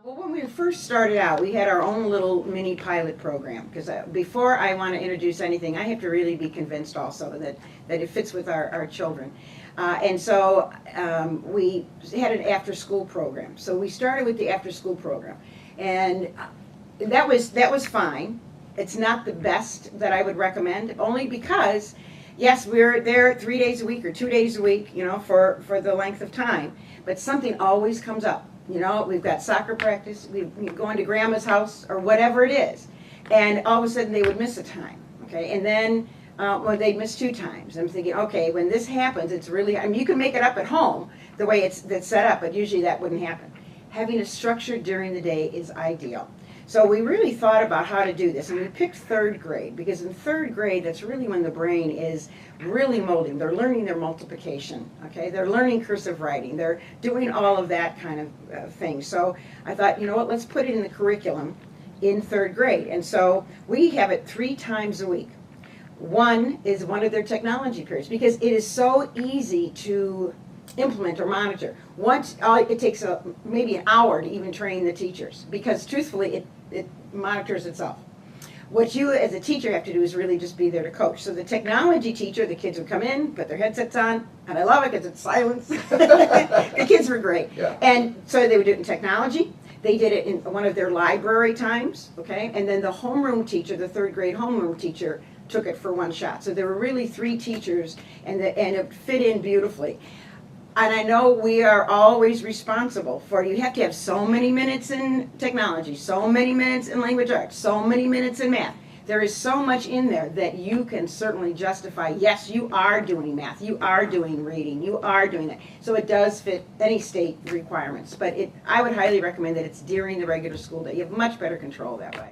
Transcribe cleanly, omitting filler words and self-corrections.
Well, when we first started out, we had our own little mini pilot program because before I want to introduce anything, I have to really be convinced also that it fits with our children. And so we had an after-school program. So we started with the after-school program, and that was fine. It's not the best that I would recommend, only because, yes, we're there 3 days a week or 2 days a week, for the length of time, but something always comes up. We've got soccer practice, we're going to grandma's house, or whatever it is. And all of a sudden they would miss a time, okay? And then, well, they'd miss 2 times. I'm thinking, okay, when this happens, it's really, I mean, you can make it up at home the way that's set up, but usually that wouldn't happen. Having a structure during the day is ideal. So we really thought about how to do this, and we picked 3rd grade, because in 3rd grade, that's really when the brain is really molding. They're learning their multiplication, okay? They're learning cursive writing. They're doing all of that kind of thing. So I thought, you know what, let's put it in the curriculum in 3rd grade. And so we have it 3 times a week. One is one of their technology periods, because it is so easy to implement or monitor. Once it takes maybe an hour to even train the teachers, because truthfully it monitors itself. What you as a teacher have to do is really just be there to coach. So the technology teacher, the kids would come in, put their headsets on, and I love it because it's silence. The kids were great. Yeah. And so they would do it in technology. They did it in one of their library times, okay? And then the homeroom teacher, the 3rd grade homeroom teacher, took it for one shot. So there were really 3 teachers, and it fit in beautifully. And I know we are always responsible for, you have to have so many minutes in technology, so many minutes in language arts, so many minutes in math. There is so much in there that you can certainly justify, yes, you are doing math, you are doing reading, you are doing that. So it does fit any state requirements. But I would highly recommend that it's during the regular school day. You have much better control that way.